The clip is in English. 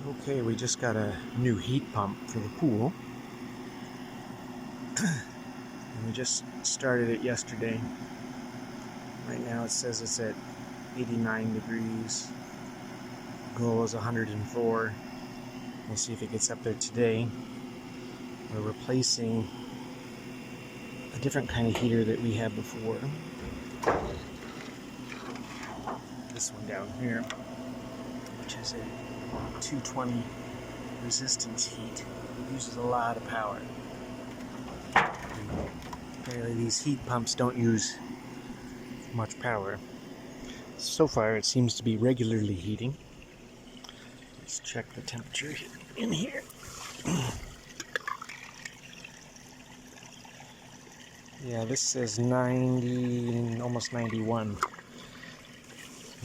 Okay, we just got a new heat pump for the pool. And we just started it yesterday. Right now it says it's at 89 degrees. Goal is 104. We'll see if it gets up there today. We're replacing a different kind of heater that we had before. This one down here, which is a 220 resistance heat. It uses a lot of power. Apparently these heat pumps don't use much power. So far it seems to be regularly heating. Let's check the temperature in here. Yeah, this says 90, almost 91.